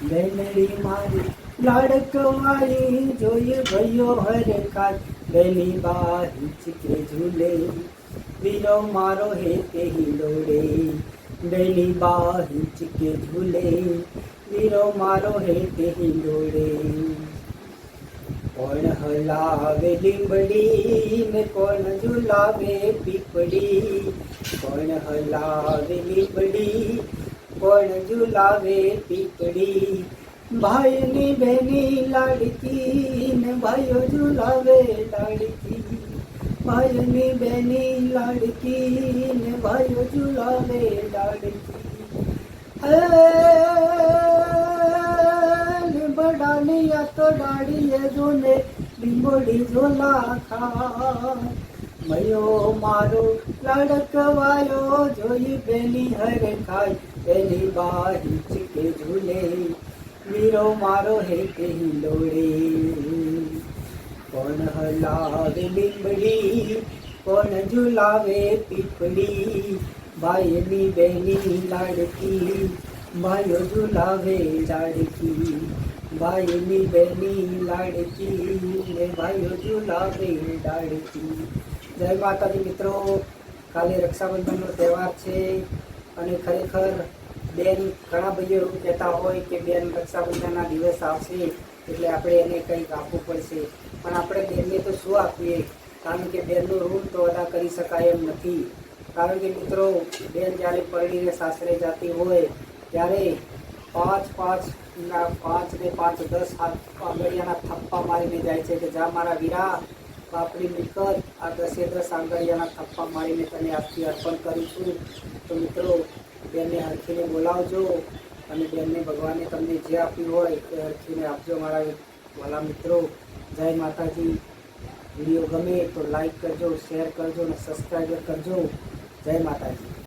બેનડી મારી લાડકવાળી જોઈ ભયો હરખાય, બેની બા હિંચકે ઝૂલે, વીરો મારો હે તે હિંડોળે, બેની બા હિંચકે ઝૂલે, વીરો મારો હે તે હિંડોળે. કોણ હલાવે લીંબડી ને કોણ ઝુલાવે પીપળી, કોણ હલાવે લીંબડી કોણ ઝુલાવે પીપળી, ભાઈની બહેની લાડકી ને ભાઈઓ ઝુલાવે લાડકી, ભાઈની બહેની લાડકી ને ભાઈઓ ઝુલાવે લાડકી. બડાલિયા તો ડાળીએ જોને લીંબોડી ઝોલા ખા, મયો મારો લાડકવાયો જોઈ બેની હર ખાય, બેની બા હિંચકે ઝૂલે, વીરો મારો હે તે હિંડોળે. કોણ હલાવે લીંબડી કોણ ઝુલાવે પીપળી, ભાઈની બહેની લાડકી ભાઈઓ ઝુલાવે લાડકી, ભાઈની બહેની લાડકી ને ભાઈઓ ઝુલાવે લાડકી. જય માતાજી મિત્રો, કાલે રક્ષાબંધનનો તહેવાર છે અને ખરેખર બેન ઘણા ભાઈઓ એવું કહેતા હોય કે બેન રક્ષાબંધનના દિવસ આવશે એટલે આપણે એને કંઈક આપવું પડશે, પણ આપણે બેનને તો શું આપીએ, કારણ કે બેનનું ઋણ તો અદા કરી શકાય એમ નથી. કારણ કે મિત્રો બેન જ્યારે પરણીને સાસરે જતી હોય ત્યારે પાંચ ને પાંચ 10 આંગળીયાના થપ્પા મારીને જાય છે કે જા મારા વીરા, બાપની મિલકત આ 10 આંગળીયાના થપ્પા મારીને તને આજથી અર્પણ કરું છું. તો મિત્રો બેનને હરખીને બોલાવજો અને બેનને ભગવાને તમને જે આપ્યું હોય એ હરખીને આપજો મારા વાલા મિત્રો. જય માતાજી. વિડીયો ગમે તો લાઈક કરજો, શેર કરજો અને સબસ્ક્રાઈબ કરજો. જય માતાજી.